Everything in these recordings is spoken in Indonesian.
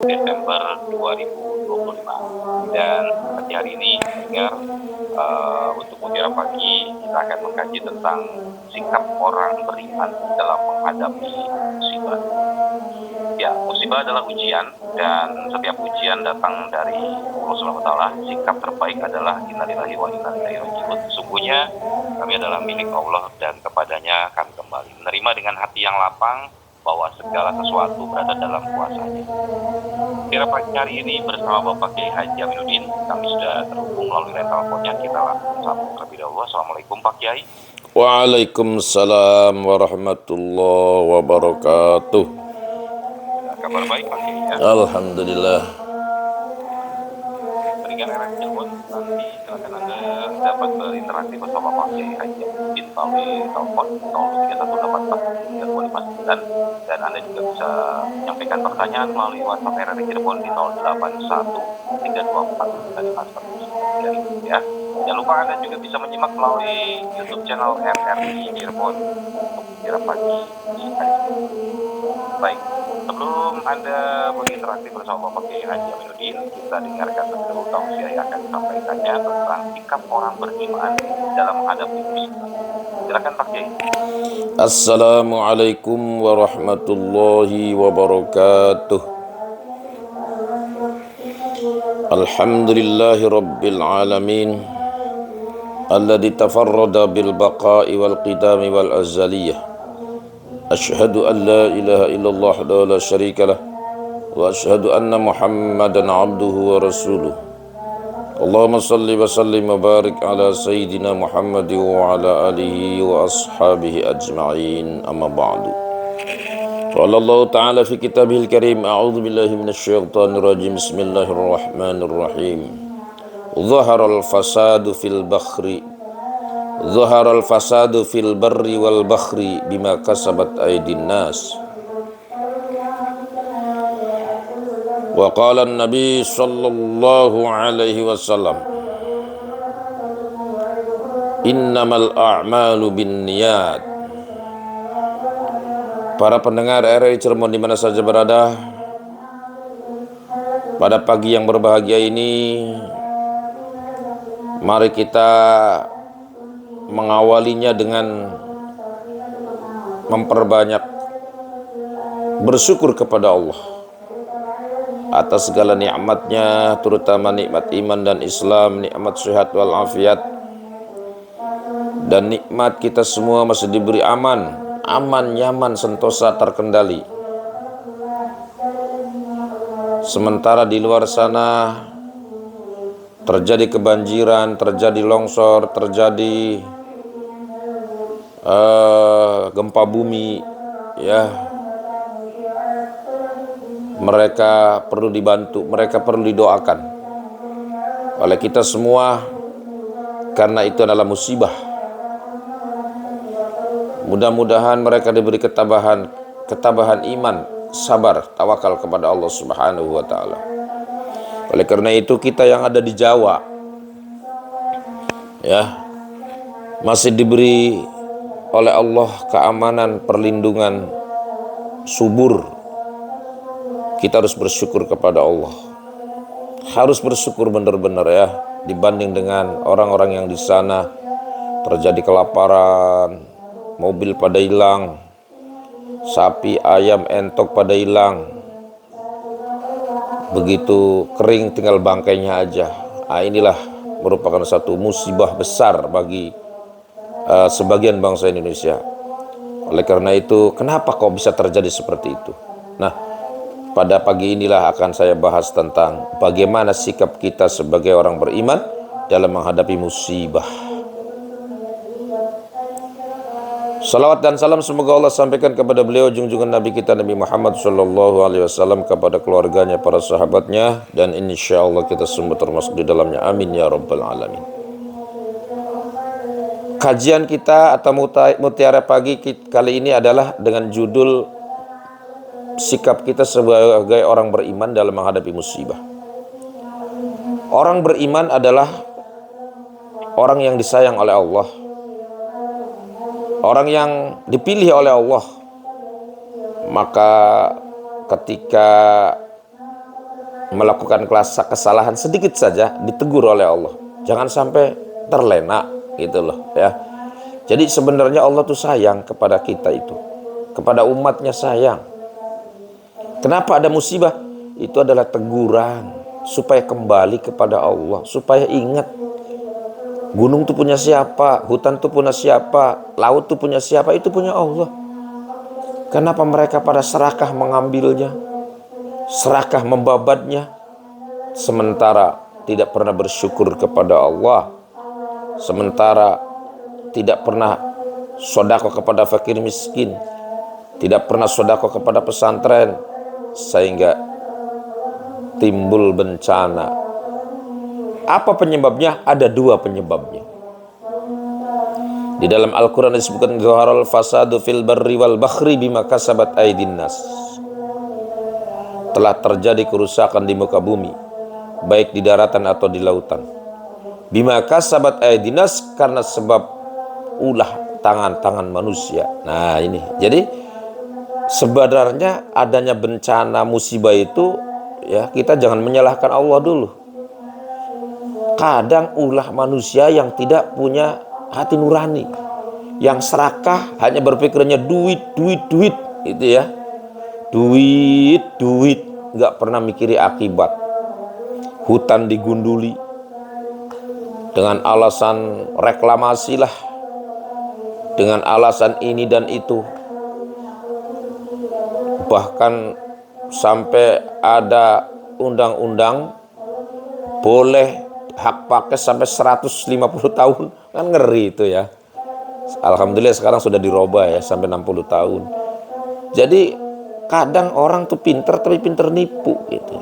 Desember 2025. Dan pagi hari ini dengar untuk Mutiara Pagi kita akan mengkaji tentang sikap orang beriman dalam menghadapi musibah. Ya, musibah adalah ujian, dan setiap ujian datang dari Allah Subhanahu wa Ta'ala. Sikap terbaik adalah innalillahi wa inna ilaihi raji'un. Sesungguhnya kami adalah milik Allah dan kepadanya kami kembali. Menerima dengan hati yang lapang bahwa segala sesuatu berada dalam kuasa-Nya. Kira pagi hari ini bersama Bapak Kiai Haji Aminuddin, kami sudah terhubung melalui line teleponnya. Kita langsung sambung terlebih dahulu. Assalamualaikum Pak Kiai. Waalaikumsalam warahmatullahi wabarakatuh. Kabar baik Pak Kiai ya? Alhamdulillah. Berikan era Cirebon, nanti silakan Anda dapat berinteraksi bersama Pak Kiai Haji Aminuddin melalui telepon 0318432559, dan Anda juga bisa menyampaikan pertanyaan melalui WhatsApp RRI Cirebon di 0813243519 ya. Jangan lupa Anda juga bisa menyimak melalui YouTube channel RRI Cirebon untuk Mutiara Pagi di hari ini. Baik, sebelum Anda berinteraksi bersama Bapak Kiai Haji Aminuddin, kita dengarkan terlebih dahulu tausiah yang akan disampaikannya tentang sikap orang beriman dalam menghadapi musibah. Silakan Pak Kiai. Assalamualaikum warahmatullahi wabarakatuh. Alhamdulillahi rabbil alamin, alladzi tafarrada bil baqa'i wal qidami wal azaliyah. Ashhadu an la ilaha illallah wa la syarika lah, wa ashhadu anna Muhammadan abduhu wa rasuluh. Allahumma salli wa sallim wa barik ala sayyidina Muhammad wa ala alihi wa ashabihi ajma'in, amma ba'du. Qala Allah ta'ala fi kitabihil karim, a'udzu billahi minasyaitonir rajim, bismillahirrahmanirrahim. Zaharal fasadu fil barri wal bakhri bima kasabat aydin nas. Wa qala an-nabi sallallahu alaihi wasallam, innamal a'malu binniyat. Para pendengar RRI Cirebon di mana saja berada, pada pagi yang berbahagia ini, mari kita mengawalinya dengan memperbanyak bersyukur kepada Allah atas segala nikmatnya, terutama nikmat iman dan Islam, nikmat sehat wal afiat, dan nikmat kita semua masih diberi aman, nyaman, sentosa, terkendali. Sementara di luar sana terjadi kebanjiran, terjadi longsor, terjadi gempa bumi, ya. Mereka perlu dibantu, mereka perlu didoakan oleh kita semua, karena itu adalah musibah. Mudah-mudahan mereka diberi ketabahan iman, sabar, tawakal kepada Allah Subhanahu wa Ta'ala. Oleh karena itu, kita yang ada di Jawa, ya, masih diberi oleh Allah keamanan, perlindungan, subur. Kita harus bersyukur kepada Allah. Harus bersyukur benar-benar, ya, dibanding dengan orang-orang yang di sana terjadi kelaparan, mobil pada hilang, sapi, ayam, entok pada hilang. Begitu kering tinggal bangkainya aja. Inilah merupakan satu musibah besar bagi sebagian bangsa Indonesia. Oleh karena itu, kenapa kok bisa terjadi seperti itu? Nah, pada pagi inilah akan saya bahas tentang bagaimana sikap kita sebagai orang beriman dalam menghadapi musibah. Salawat dan salam semoga Allah sampaikan kepada beliau, junjungan Nabi kita Nabi Muhammad SAW, kepada keluarganya, para sahabatnya, dan insya Allah kita semua termasuk di dalamnya. Amin ya rabbal alamin. Kajian kita atau Mutiara Pagi kali ini adalah dengan judul sikap kita sebagai orang beriman dalam menghadapi musibah. Orang beriman adalah orang yang disayang oleh Allah, orang yang dipilih oleh Allah. Maka ketika melakukan kesalahan sedikit saja ditegur oleh Allah. Jangan sampai terlena gitu loh ya. Jadi sebenarnya Allah tuh sayang kepada kita itu, kepada umatnya sayang. Kenapa ada musibah? Itu adalah teguran supaya kembali kepada Allah, supaya ingat gunung tuh punya siapa, hutan tuh punya siapa, laut tuh punya siapa, itu punya Allah. Kenapa mereka pada serakah mengambilnya, serakah membabatnya, sementara tidak pernah bersyukur kepada Allah, sementara tidak pernah sedekah kepada fakir miskin, tidak pernah sedekah kepada pesantren, sehingga timbul bencana. Apa penyebabnya? Ada dua penyebabnya. Di dalam Al-Quran disebutkan zaharal fasadu fil barri wal bahri bima kasabat aydin nas. Telah terjadi kerusakan di muka bumi, baik di daratan atau di lautan. Bima kasabat aydin nas, karena sebab ulah tangan-tangan manusia. Nah ini, jadi sebenarnya adanya bencana musibah itu ya, kita jangan menyalahkan Allah dulu. Kadang ulah manusia yang tidak punya hati nurani, yang serakah, hanya berpikirnya duit itu ya, duit, nggak pernah mikiri akibat. Hutan digunduli dengan alasan reklamasi lah, dengan alasan ini dan itu, bahkan sampai ada undang-undang boleh hak pakai sampai 150 tahun. Kan ngeri itu ya. Alhamdulillah sekarang sudah dirubah ya sampai 60 tahun. Jadi kadang orang tuh pinter tapi pinter nipu gitu.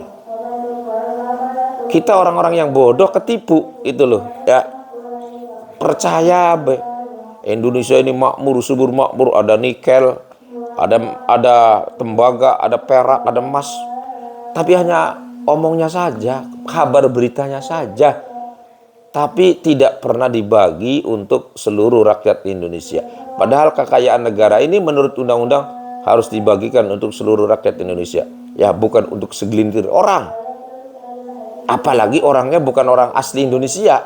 Kita orang-orang yang bodoh ketipu itu loh ya. Percaya be, Indonesia ini makmur, subur makmur, ada nikel, ada tembaga, ada perak, ada emas. Tapi hanya omongnya saja, kabar beritanya saja, tapi tidak pernah dibagi untuk seluruh rakyat Indonesia. Padahal kekayaan negara ini menurut undang-undang harus dibagikan untuk seluruh rakyat Indonesia. Ya, bukan untuk segelintir orang. Apalagi orangnya bukan orang asli Indonesia.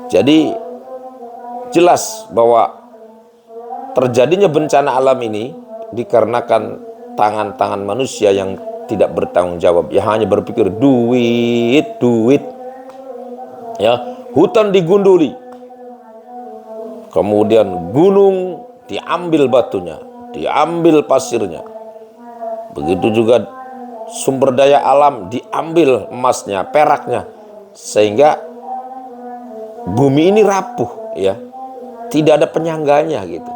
Jadi jelas bahwa terjadinya bencana alam ini dikarenakan tangan-tangan manusia yang tidak bertanggung jawab. Ya hanya berpikir duit. Ya, hutan digunduli, kemudian gunung diambil batunya, diambil pasirnya, begitu juga sumber daya alam diambil emasnya, peraknya, sehingga bumi ini rapuh ya, tidak ada penyangganya gitu.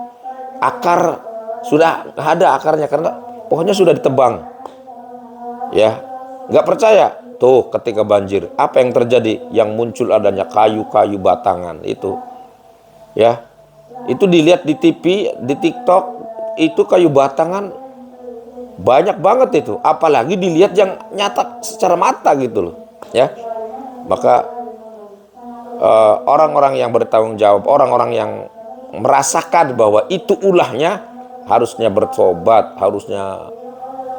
Akar sudah ada akarnya karena pohonnya sudah ditebang ya. Nggak percaya? Tuh ketika banjir, apa yang terjadi? Yang muncul adanya kayu-kayu batangan itu. Ya. Itu dilihat di TV, di TikTok, itu kayu batangan banyak banget itu. Apalagi dilihat yang nyata secara mata gitu loh. Ya. Maka orang-orang yang bertanggung jawab, orang-orang yang merasakan bahwa itu ulahnya, harusnya bertobat, harusnya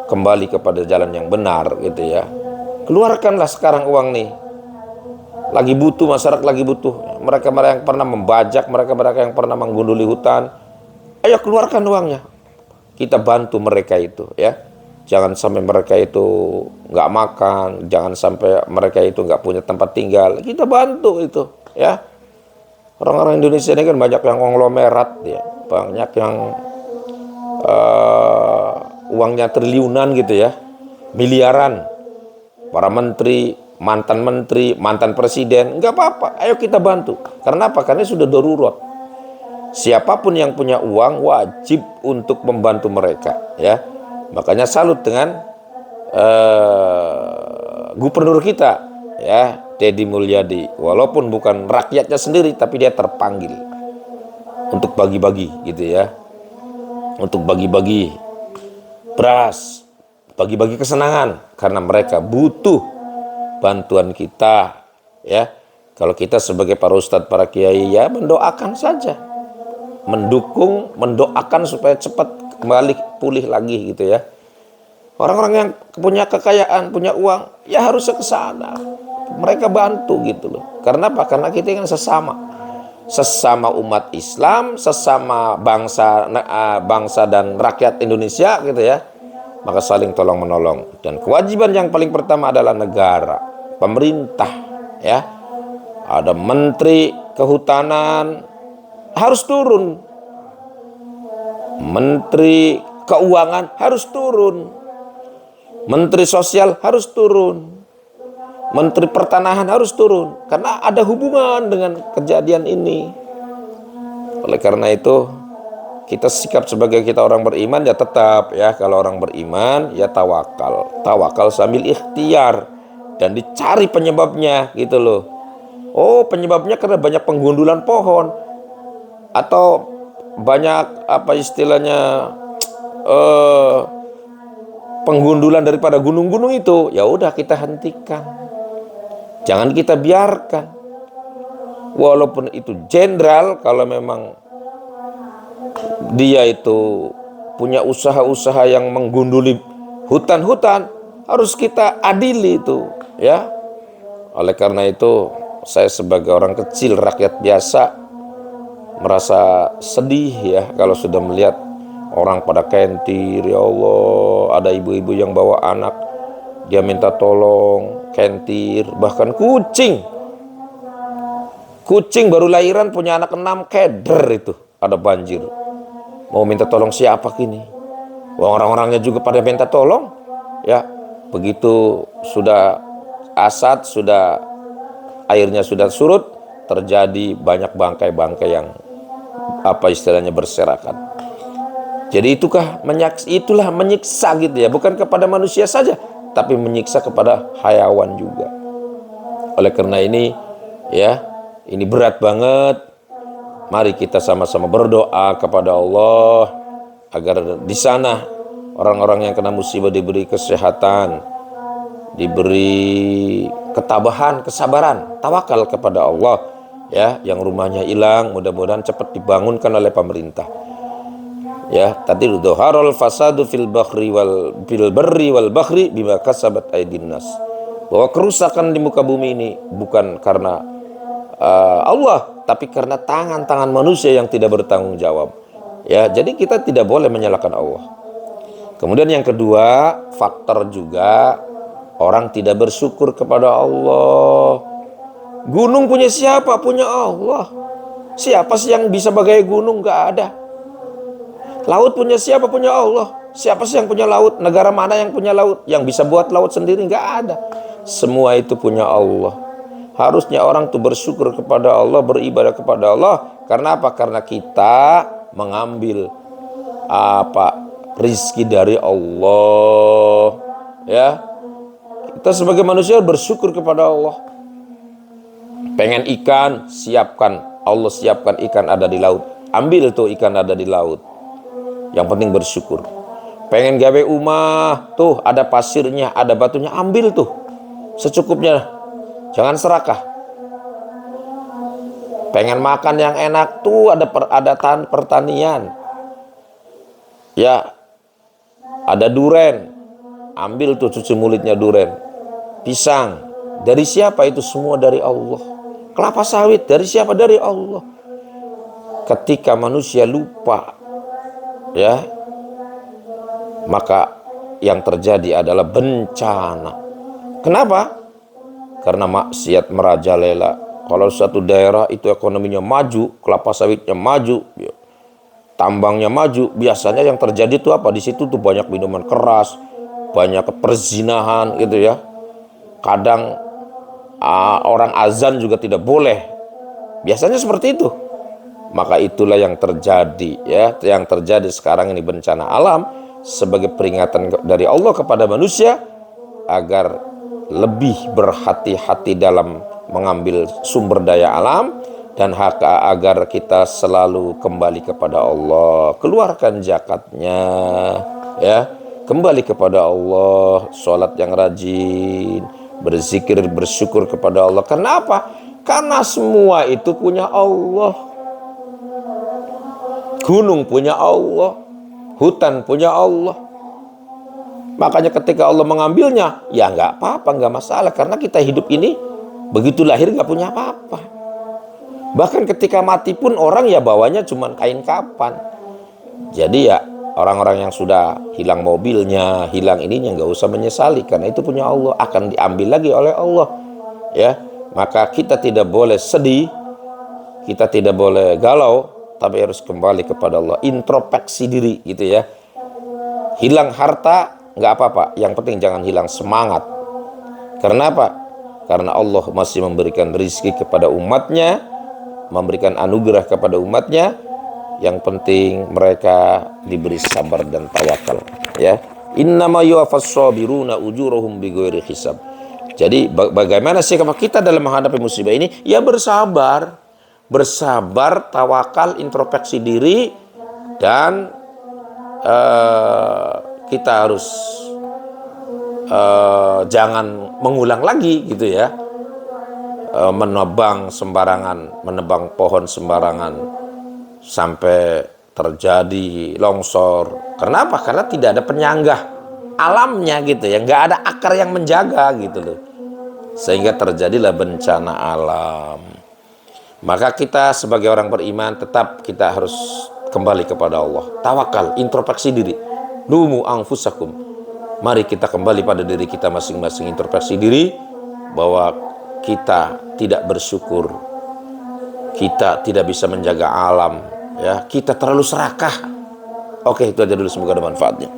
kembali kepada jalan yang benar gitu ya. Keluarkanlah sekarang uang nih. Lagi butuh, masyarakat lagi butuh. Mereka yang pernah membajak, mereka yang pernah menggunduli hutan, ayo keluarkan uangnya. Kita bantu mereka itu ya. Jangan sampai mereka itu nggak makan, jangan sampai mereka itu nggak punya tempat tinggal. Kita bantu itu ya. Orang-orang Indonesia ini kan banyak yang konglomerat ya, banyak yang uangnya triliunan gitu ya, miliaran. Para menteri, mantan presiden, nggak apa-apa, ayo kita bantu. Karena apa? Karena sudah darurat. Siapapun yang punya uang wajib untuk membantu mereka ya. Makanya salut dengan gubernur kita ya, Deddy Mulyadi. Walaupun bukan rakyatnya sendiri, tapi dia terpanggil untuk bagi-bagi gitu ya, untuk bagi-bagi beras, bagi-bagi kesenangan, karena mereka butuh bantuan kita ya. Kalau kita sebagai para ustadz, para kiai ya mendoakan saja, mendukung, mendoakan supaya cepat kembali pulih lagi gitu ya. Orang-orang yang punya kekayaan, punya uang, ya harusnya ke sana. Mereka bantu gitu loh. Karena apa? Karena kita kan sesama umat Islam, sesama bangsa dan rakyat Indonesia gitu ya. Maka saling tolong menolong. Dan kewajiban yang paling pertama adalah negara, pemerintah ya. Ada menteri kehutanan harus turun. Menteri keuangan harus turun. Menteri sosial harus turun. Menteri pertanahan harus turun. Karena ada hubungan dengan kejadian ini. Oleh karena itu, kita sikap sebagai kita orang beriman ya tetap ya. Kalau orang beriman ya tawakal. Tawakal sambil ikhtiar. Dan dicari penyebabnya gitu loh. Oh, penyebabnya karena banyak penggundulan pohon. Atau banyak apa istilahnya penggundulan daripada gunung-gunung itu, ya udah kita hentikan. Jangan kita biarkan. Walaupun itu jenderal, kalau memang dia itu punya usaha-usaha yang menggunduli hutan-hutan, harus kita adili itu, ya. Oleh karena itu, saya sebagai orang kecil, rakyat biasa, merasa sedih ya kalau sudah melihat orang pada kentir. Ya Allah, ada ibu-ibu yang bawa anak, dia minta tolong, kentir. Bahkan kucing baru lahiran punya anak 6, keder itu, ada banjir. Mau minta tolong siapa kini? Orang-orangnya juga pada minta tolong. Ya, begitu sudah asat, sudah airnya sudah surut, terjadi banyak bangkai-bangkai yang apa istilahnya berserakan. Jadi itulah menyiksa gitu ya, bukan kepada manusia saja, tapi menyiksa kepada hayawan juga. Oleh karena ini ya, ini berat banget. Mari kita sama-sama berdoa kepada Allah agar di sana orang-orang yang kena musibah diberi kesehatan, diberi ketabahan, kesabaran, tawakal kepada Allah ya. Yang rumahnya hilang mudah-mudahan cepat dibangunkan oleh pemerintah. Ya, tadi dhaharul fasadu fil barri wal bahri bima kasabat aydin nas. Bahwa kerusakan di muka bumi ini bukan karena Allah, tapi karena tangan-tangan manusia yang tidak bertanggung jawab. Ya, jadi kita tidak boleh menyalahkan Allah. Kemudian yang kedua, faktor juga orang tidak bersyukur kepada Allah. Gunung punya siapa? Punya Allah. Siapa sih yang bisa bagai gunung? Gak ada. Laut punya siapa? Punya Allah. Siapa sih yang punya laut? Negara mana yang punya laut? Yang bisa buat laut sendiri? Gak ada. Semua itu punya Allah. Harusnya orang tuh bersyukur kepada Allah, beribadah kepada Allah. Karena apa? Karena kita mengambil rizki dari Allah. Ya, kita sebagai manusia bersyukur kepada Allah. Pengen ikan, siapkan. Allah siapkan ikan ada di laut. Ambil tuh ikan ada di laut. Yang penting bersyukur. Pengen gawe rumah, tuh ada pasirnya, ada batunya, ambil tuh secukupnya. Jangan serakah. Pengen makan yang enak, tuh ada pertanian. Ya, ada duren, ambil tuh cuci mulutnya duren. Pisang, dari siapa itu? Semua dari Allah. Kelapa sawit, dari siapa? Dari Allah. Ketika manusia lupa, ya, maka yang terjadi adalah bencana. Kenapa? Karena maksiat merajalela. Kalau satu daerah itu ekonominya maju, kelapa sawitnya maju, tambangnya maju, biasanya yang terjadi itu apa? Di situ tuh banyak minuman keras, banyak perzinahan gitu ya. Kadang orang azan juga tidak boleh. Biasanya seperti itu. Maka itulah yang terjadi ya, yang terjadi sekarang ini bencana alam sebagai peringatan dari Allah kepada manusia agar lebih berhati-hati dalam mengambil sumber daya alam dan agar kita selalu kembali kepada Allah, keluarkan zakatnya ya, kembali kepada Allah, sholat yang rajin, berzikir, bersyukur kepada Allah. Kenapa? Karena semua itu punya Allah. Gunung punya Allah, hutan punya Allah, Makanya ketika Allah mengambilnya, ya nggak apa-apa, nggak masalah. Karena kita hidup ini, begitu lahir nggak punya apa-apa. Bahkan ketika mati pun orang ya bawanya cuma kain kapan. Jadi ya orang-orang yang sudah hilang mobilnya, hilang ininya, nggak usah menyesali. Karena itu punya Allah, akan diambil lagi oleh Allah. Ya, maka kita tidak boleh sedih, kita tidak boleh galau, tapi harus kembali kepada Allah, introspeksi diri gitu ya. Hilang harta nggak apa-apa, yang penting jangan hilang semangat. Karena apa? Karena Allah masih memberikan rizki kepada umatnya, memberikan anugerah kepada umatnya. Yang penting mereka diberi sabar dan tawakal ya. Innama yuwaffas sabiruna ujurahum bighairi hisab. Jadi bagaimana sih kalau kita dalam menghadapi musibah ini? Ya bersabar, tawakal, introspeksi diri, dan kita harus jangan mengulang lagi gitu ya, menebang sembarangan, menebang pohon sembarangan sampai terjadi longsor. Kenapa? Karena tidak ada penyanggah alamnya gitu ya, nggak ada akar yang menjaga gitu loh, sehingga terjadilah bencana alam. Maka kita sebagai orang beriman tetap kita harus kembali kepada Allah, tawakal, introspeksi diri. Lumu anfusakum, mari kita kembali pada diri kita masing-masing, introspeksi diri bahwa kita tidak bersyukur, kita tidak bisa menjaga alam ya, kita terlalu serakah. Oke, itu aja dulu, semoga ada manfaatnya.